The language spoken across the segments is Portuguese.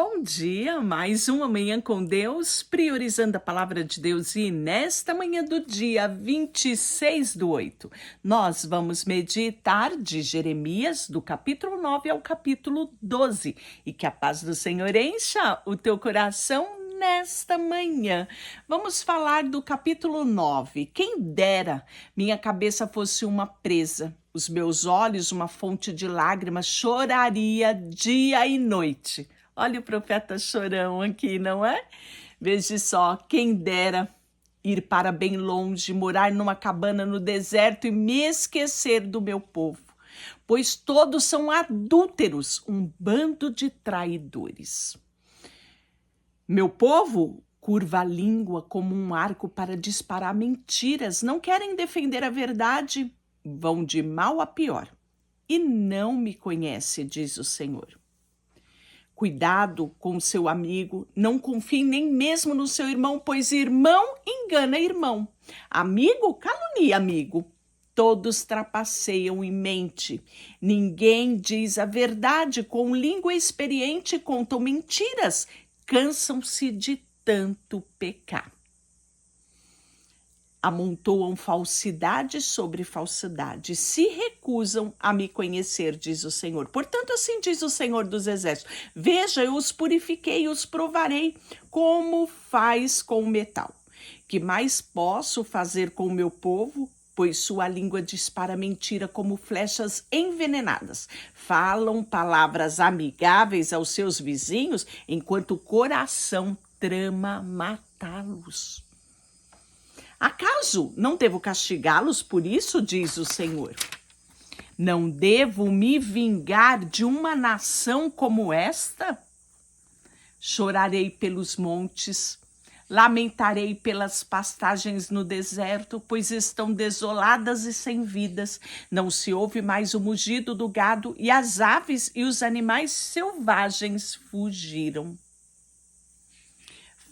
Bom dia, mais uma manhã com Deus, priorizando a palavra de Deus. E nesta manhã do dia 26/8, nós vamos meditar de Jeremias, do capítulo 9 ao capítulo 12. E que a paz do Senhor encha o teu coração nesta manhã. Vamos falar do capítulo 9. Quem dera minha cabeça fosse uma presa, os meus olhos uma fonte de lágrimas, choraria dia e noite. Olha o profeta chorão aqui, não é? Veja só, quem dera ir para bem longe, morar numa cabana no deserto e me esquecer do meu povo, pois todos são adúlteros, um bando de traidores. Meu povo curva a língua como um arco para disparar mentiras, não querem defender a verdade, vão de mal a pior. E não me conhece, diz o Senhor. Cuidado com o seu amigo, não confie nem mesmo no seu irmão, pois irmão engana irmão. Amigo calunia amigo. Todos trapaceiam em mente. Ninguém diz a verdade, com língua experiente contam mentiras. Cansam-se de tanto pecar. Amontoam falsidade sobre falsidade, se recusam a me conhecer, diz o Senhor. Portanto, assim diz o Senhor dos Exércitos: veja, eu os purifiquei, os provarei, como faz com o metal. Que mais posso fazer com o meu povo? Pois sua língua dispara mentira como flechas envenenadas. Falam palavras amigáveis aos seus vizinhos, enquanto o coração trama matá-los. Acaso não devo castigá-los por isso, diz o Senhor? Não devo me vingar de uma nação como esta? Chorarei pelos montes, lamentarei pelas pastagens no deserto, pois estão desoladas e sem vidas. Não se ouve mais o mugido do gado, e as aves e os animais selvagens fugiram.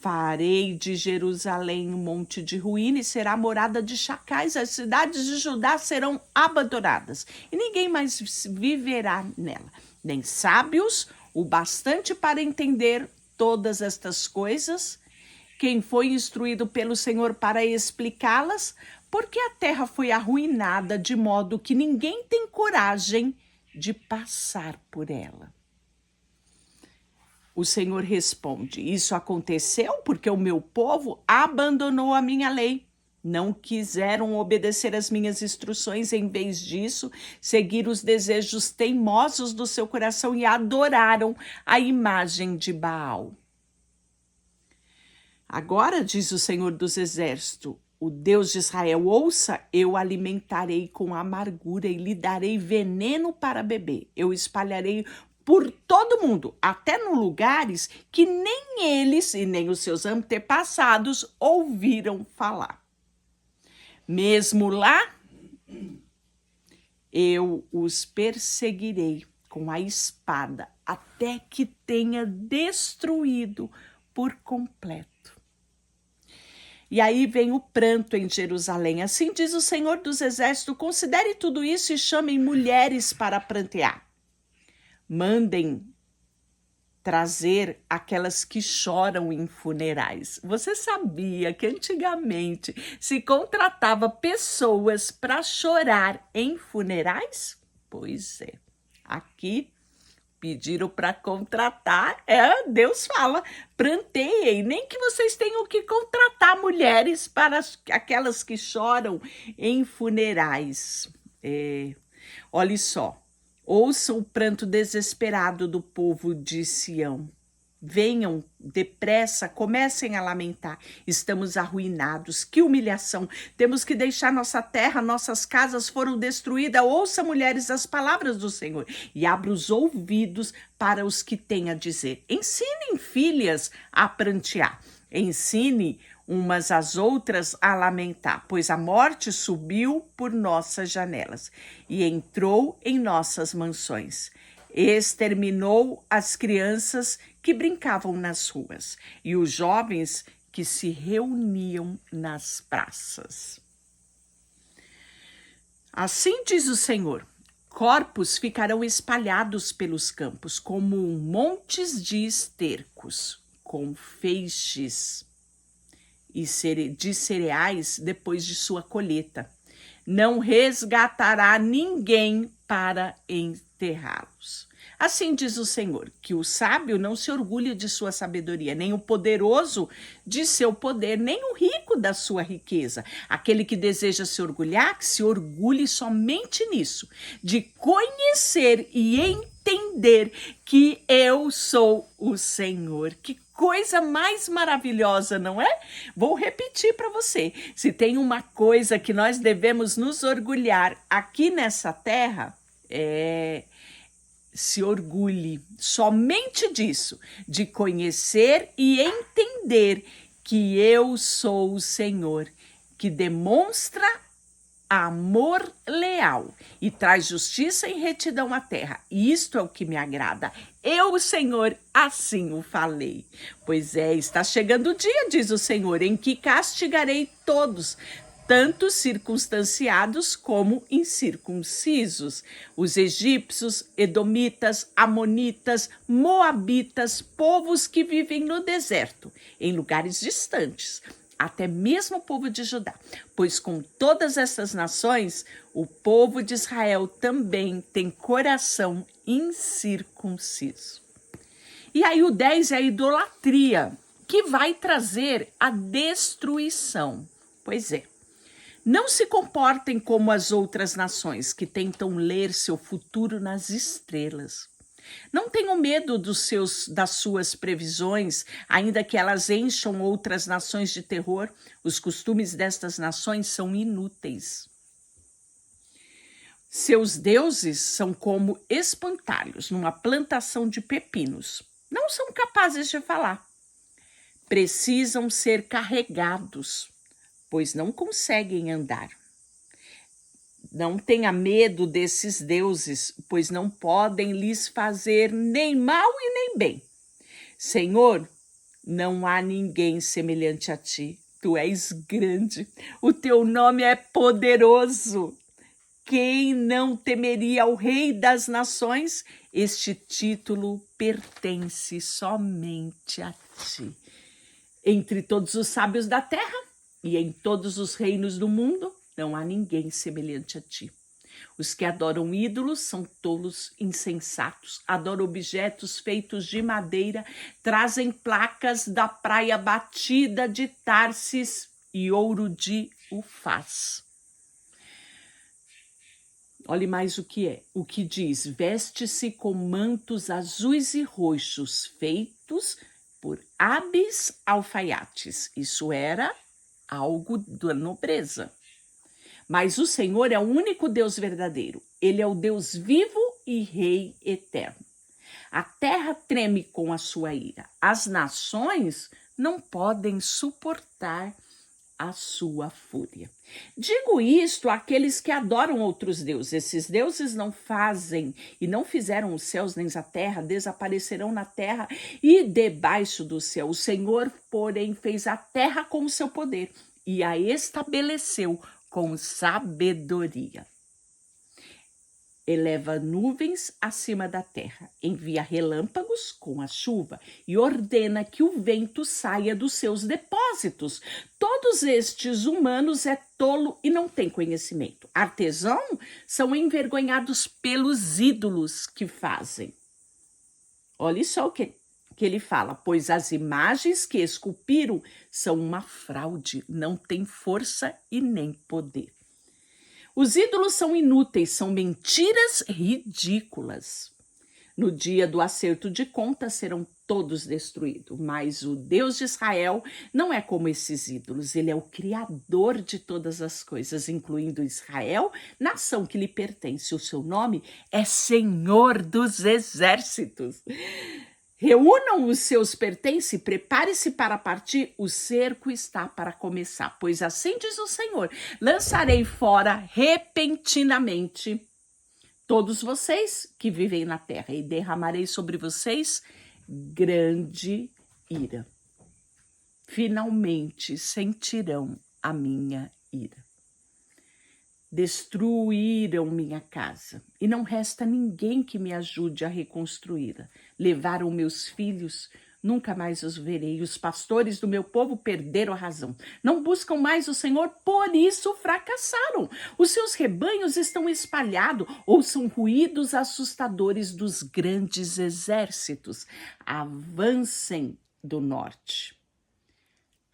Farei de Jerusalém um monte de ruína e será morada de chacais. As cidades de Judá serão abandonadas e ninguém mais viverá nela. Nem sábios o bastante para entender todas estas coisas. Quem foi instruído pelo Senhor para explicá-las? Porque a terra foi arruinada de modo que ninguém tem coragem de passar por ela. O Senhor responde: isso aconteceu porque o meu povo abandonou a minha lei. Não quiseram obedecer às minhas instruções, em vez disso, seguir os desejos teimosos do seu coração e adoraram a imagem de Baal. Agora, diz o Senhor dos Exércitos, o Deus de Israel: ouça, eu alimentarei com amargura e lhe darei veneno para beber. Eu espalharei por todo mundo, até em lugares que nem eles e nem os seus antepassados ouviram falar. Mesmo lá, eu os perseguirei com a espada, até que tenha destruído por completo. E aí vem o pranto em Jerusalém. Assim diz o Senhor dos Exércitos: considere tudo isso e chamem mulheres para prantear. Mandem trazer aquelas que choram em funerais. Você sabia que antigamente se contratava pessoas para chorar em funerais? Pois é, aqui pediram para contratar, Deus fala, pranteiem, nem que vocês tenham que contratar mulheres para aquelas que choram em funerais. Olha só, ouçam o pranto desesperado do povo de Sião. Venham depressa, comecem a lamentar. Estamos arruinados, que humilhação. Temos que deixar nossa terra, nossas casas foram destruídas. Ouça, mulheres, as palavras do Senhor e abra os ouvidos para os que têm a dizer. Ensinem filhas a prantear. Ensine umas às outras a lamentar, pois a morte subiu por nossas janelas e entrou em nossas mansões. Exterminou as crianças que brincavam nas ruas e os jovens que se reuniam nas praças. Assim diz o Senhor: corpos ficarão espalhados pelos campos, como montes de estercos, com feixes de cereais depois de sua colheita. Não resgatará ninguém para enterrá-los. Assim diz o Senhor, que o sábio não se orgulhe de sua sabedoria, nem o poderoso de seu poder, nem o rico da sua riqueza. Aquele que deseja se orgulhar, que se orgulhe somente nisso, de conhecer e entender que eu sou o Senhor. Que coisa mais maravilhosa, não é? Vou repetir para você. Se tem uma coisa que nós devemos nos orgulhar aqui nessa terra, se orgulhe somente disso, de conhecer e entender que eu sou o Senhor, que demonstra amor leal e traz justiça e retidão à terra. Isto é o que me agrada. Eu, o Senhor, assim o falei. Pois está chegando o dia, diz o Senhor, em que castigarei todos, tanto circunstanciados como incircuncisos, os egípcios, edomitas, amonitas, moabitas, povos que vivem no deserto, em lugares distantes, até mesmo o povo de Judá, pois com todas essas nações, o povo de Israel também tem coração incircunciso. E aí o 10 é a idolatria, que vai trazer a destruição. Pois é. Não se comportem como as outras nações que tentam ler seu futuro nas estrelas. Não tenham medo das suas previsões, ainda que elas encham outras nações de terror. Os costumes destas nações são inúteis. Seus deuses são como espantalhos numa plantação de pepinos. Não são capazes de falar. Precisam ser carregados, pois não conseguem andar. Não tenha medo desses deuses, pois não podem lhes fazer nem mal e nem bem. Senhor, não há ninguém semelhante a ti. Tu és grande, o teu nome é poderoso. Quem não temeria ao Rei das Nações? Este título pertence somente a ti. Entre todos os sábios da terra, e em todos os reinos do mundo, não há ninguém semelhante a ti. Os que adoram ídolos são tolos insensatos, adoram objetos feitos de madeira, trazem placas da praia batida de Társis e ouro de Ufaz. Olhe mais o que é. O que diz, veste-se com mantos azuis e roxos, feitos por hábeis alfaiates. Isso era algo da nobreza. Mas o Senhor é o único Deus verdadeiro. Ele é o Deus vivo e Rei eterno. A terra treme com a sua ira. As nações não podem suportar a sua fúria. Digo isto àqueles que adoram outros deuses. Esses deuses não fazem e não fizeram os céus nem a terra, desaparecerão na terra e debaixo do céu. O Senhor, porém, fez a terra com o seu poder e a estabeleceu com sabedoria. Eleva nuvens acima da terra, envia relâmpagos com a chuva e ordena que o vento saia dos seus depósitos. Todos estes humanos é tolo e não tem conhecimento. Artesão são envergonhados pelos ídolos que fazem. Olha só o que ele fala, pois as imagens que esculpiram são uma fraude, não têm força e nem poder. Os ídolos são inúteis, são mentiras ridículas. No dia do acerto de contas serão todos destruídos, mas o Deus de Israel não é como esses ídolos, ele é o Criador de todas as coisas, incluindo Israel, nação que lhe pertence. O seu nome é Senhor dos Exércitos. Reúnam os seus pertences, prepare-se para partir, o cerco está para começar. Pois assim diz o Senhor, lançarei fora repentinamente todos vocês que vivem na terra e derramarei sobre vocês grande ira. Finalmente sentirão a minha ira. Destruíram minha casa, e não resta ninguém que me ajude a reconstruí-la. Levaram meus filhos, nunca mais os verei. Os pastores do meu povo perderam a razão. Não buscam mais o Senhor, por isso fracassaram. Os seus rebanhos estão espalhados, ouçam ruídos assustadores dos grandes exércitos. Avancem do norte.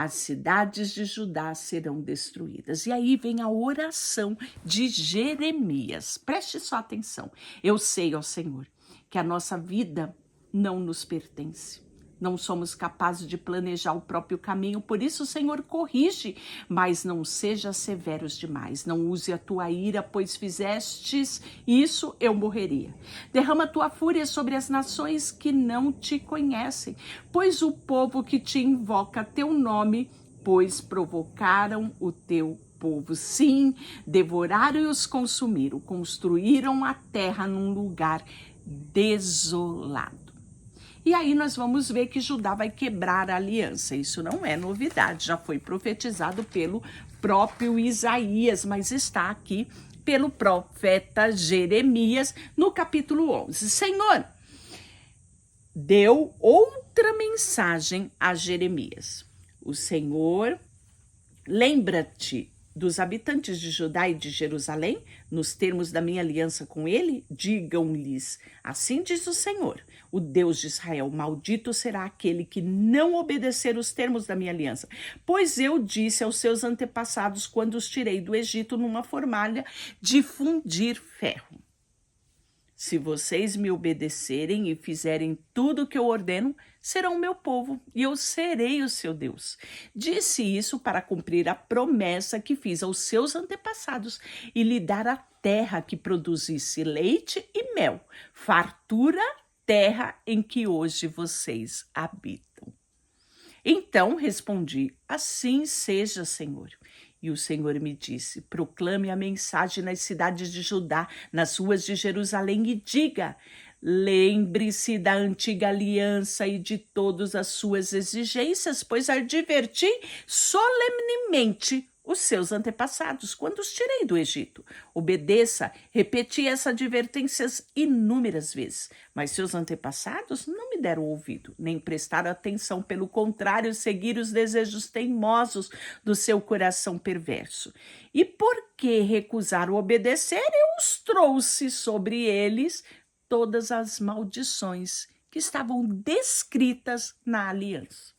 As cidades de Judá serão destruídas. E aí vem a oração de Jeremias. Preste só atenção. Eu sei, ó Senhor, que a nossa vida não nos pertence. Não somos capazes de planejar o próprio caminho, por isso, Senhor, corrige, mas não seja severos demais. Não use a tua ira, pois fizestes isso, eu morreria. Derrama a tua fúria sobre as nações que não te conhecem, pois o povo que te invoca teu nome, pois provocaram o teu povo. Sim, devoraram e os consumiram, construíram a terra num lugar desolado. E aí nós vamos ver que Judá vai quebrar a aliança. Isso não é novidade, já foi profetizado pelo próprio Isaías, mas está aqui pelo profeta Jeremias no capítulo 11. Senhor, deu outra mensagem a Jeremias. O Senhor, lembra-te dos habitantes de Judá e de Jerusalém, nos termos da minha aliança com ele, digam-lhes, assim diz o Senhor, o Deus de Israel, maldito será aquele que não obedecer os termos da minha aliança, pois eu disse aos seus antepassados quando os tirei do Egito numa fornalha de fundir ferro. Se vocês me obedecerem e fizerem tudo o que eu ordeno, serão meu povo e eu serei o seu Deus. Disse isso para cumprir a promessa que fiz aos seus antepassados e lhe dar a terra que produzisse leite e mel, fartura, terra em que hoje vocês habitam. Então respondi, assim seja, Senhor. E o Senhor me disse, proclame a mensagem nas cidades de Judá, nas ruas de Jerusalém e diga, lembre-se da antiga aliança e de todas as suas exigências, pois adverti solenemente os seus antepassados, quando os tirei do Egito. Obedeça, repeti essas advertências inúmeras vezes, mas seus antepassados não me deram ouvido, nem prestaram atenção, pelo contrário, seguiram os desejos teimosos do seu coração perverso. E porque recusaram obedecer, eu os trouxe sobre eles todas as maldições que estavam descritas na aliança.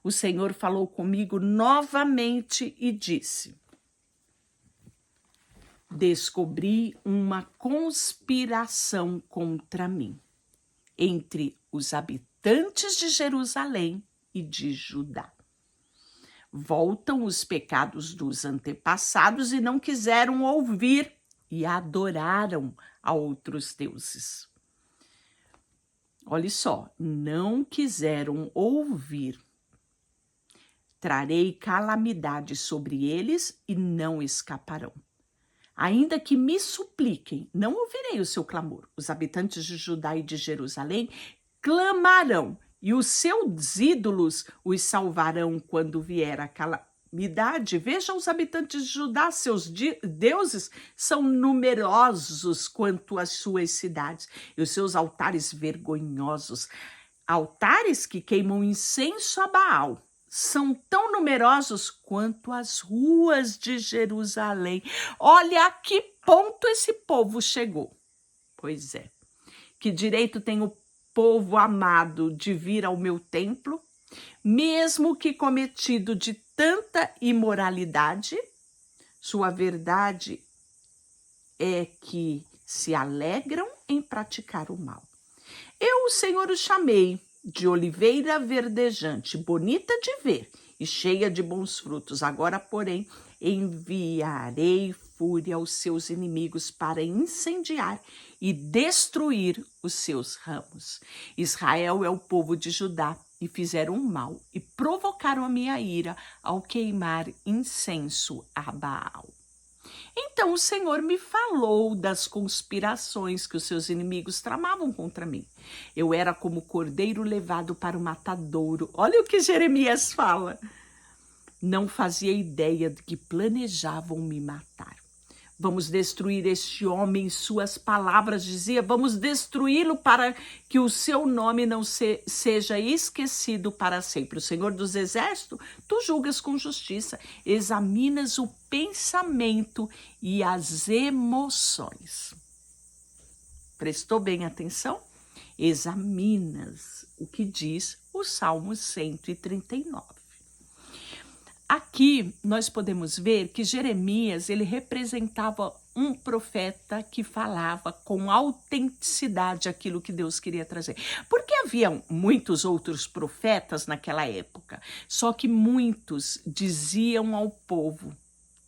O Senhor falou comigo novamente e disse, descobri uma conspiração contra mim entre os habitantes de Jerusalém e de Judá. Voltam os pecados dos antepassados e não quiseram ouvir e adoraram a outros deuses. Olha só, não quiseram ouvir. Trarei calamidade sobre eles e não escaparão. Ainda que me supliquem, não ouvirei o seu clamor. Os habitantes de Judá e de Jerusalém clamarão, e os seus ídolos os salvarão quando vier a calamidade. Veja os habitantes de Judá, seus deuses são numerosos quanto as suas cidades, e os seus altares vergonhosos, altares que queimam incenso a Baal, são tão numerosos quanto as ruas de Jerusalém. Olha a que ponto esse povo chegou. Pois é, que direito tem o povo amado de vir ao meu templo, mesmo que cometido de tanta imoralidade? Sua verdade é que se alegram em praticar o mal. Eu, o Senhor, o chamei de oliveira verdejante, bonita de ver e cheia de bons frutos. Agora, porém, enviarei fúria aos seus inimigos para incendiar e destruir os seus ramos. Israel é o povo de Judá e fizeram um mal e provocaram a minha ira ao queimar incenso a Baal. Então o Senhor me falou das conspirações que os seus inimigos tramavam contra mim. Eu era como cordeiro levado para o matadouro. Olha o que Jeremias fala. Não fazia ideia de que planejavam me matar. Vamos destruir este homem, suas palavras dizia, vamos destruí-lo para que o seu nome não seja esquecido para sempre. O Senhor dos Exércitos, tu julgas com justiça, examinas o pensamento e as emoções. Prestou bem atenção? Examinas o que diz o Salmo 139. Aqui nós podemos ver que Jeremias ele representava um profeta que falava com autenticidade aquilo que Deus queria trazer. Porque havia muitos outros profetas naquela época, só que muitos diziam ao povo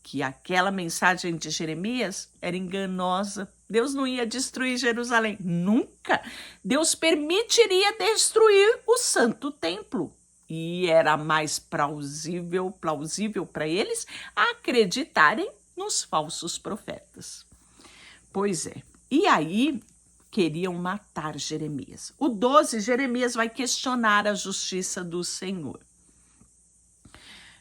que aquela mensagem de Jeremias era enganosa. Deus não ia destruir Jerusalém, nunca. Deus permitiria destruir o santo templo. E era mais plausível para eles acreditarem nos falsos profetas. Pois é. E aí queriam matar Jeremias. O 12, Jeremias vai questionar a justiça do Senhor.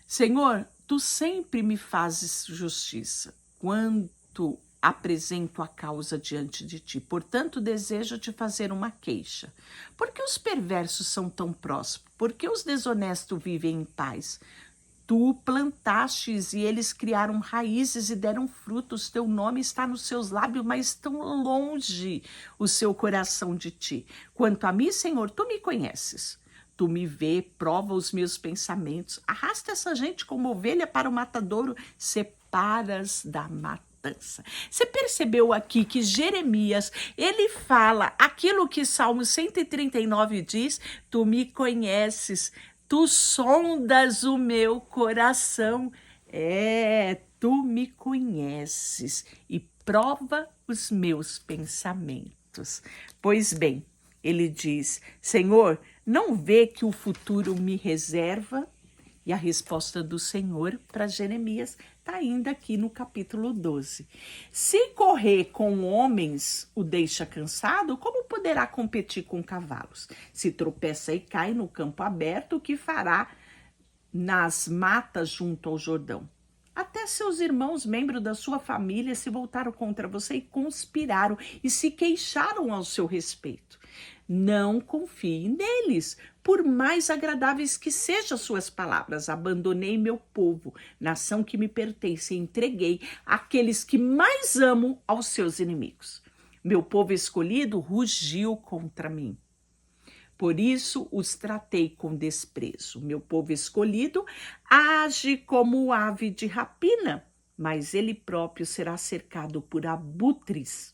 Senhor, tu sempre me fazes justiça quando apresento a causa diante de ti. Portanto, desejo te fazer uma queixa. Por que os perversos são tão prósperos? Por que os desonestos vivem em paz? Tu plantastes e eles criaram raízes e deram frutos. Teu nome está nos seus lábios, mas tão longe o seu coração de ti. Quanto a mim, Senhor, tu me conheces. Tu me vê, prova os meus pensamentos. Arrasta essa gente como ovelha para o matadouro. Separas da matança. Você percebeu aqui que Jeremias, ele fala aquilo que Salmo 139 diz, tu me conheces, tu sondas o meu coração, tu me conheces e prova os meus pensamentos. Pois bem, ele diz, Senhor, não vê que o futuro me reserva? E a resposta do Senhor para Jeremias está ainda aqui no capítulo 12. Se correr com homens o deixa cansado, como poderá competir com cavalos? Se tropeça e cai no campo aberto, o que fará nas matas junto ao Jordão? Até seus irmãos, membros da sua família, se voltaram contra você e conspiraram e se queixaram ao seu respeito. Não confie neles, por mais agradáveis que sejam suas palavras. Abandonei meu povo, nação que me pertence, e entreguei aqueles que mais amo aos seus inimigos. Meu povo escolhido rugiu contra mim. Por isso os tratei com desprezo. Meu povo escolhido age como ave de rapina, mas ele próprio será cercado por abutres.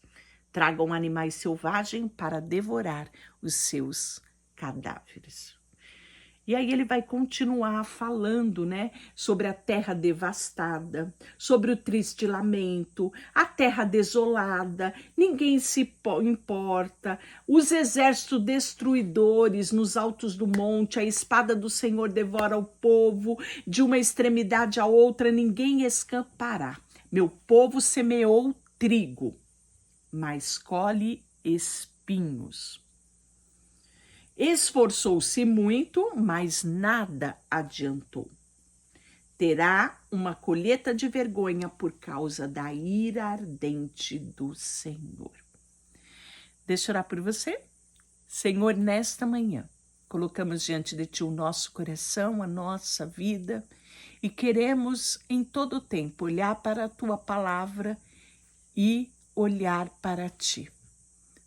Tragam animais selvagens para devorar os seus cadáveres. E aí ele vai continuar falando, né, sobre a terra devastada, sobre o triste lamento, a terra desolada, ninguém se importa, os exércitos destruidores nos altos do monte, a espada do Senhor devora o povo, de uma extremidade à outra ninguém escapará. Meu povo semeou trigo, mas colhe espinhos. Esforçou-se muito, mas nada adiantou. Terá uma colheita de vergonha por causa da ira ardente do Senhor. Deixa eu orar por você. Senhor, nesta manhã, colocamos diante de Ti o nosso coração, a nossa vida, e queremos em todo o tempo olhar para a Tua palavra e olhar para Ti.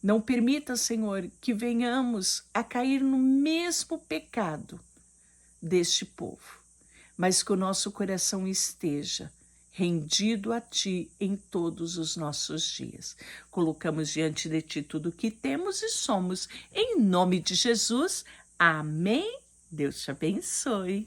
Não permita, Senhor, que venhamos a cair no mesmo pecado deste povo, mas que o nosso coração esteja rendido a Ti em todos os nossos dias. Colocamos diante de Ti tudo o que temos e somos. Em nome de Jesus, amém. Deus te abençoe.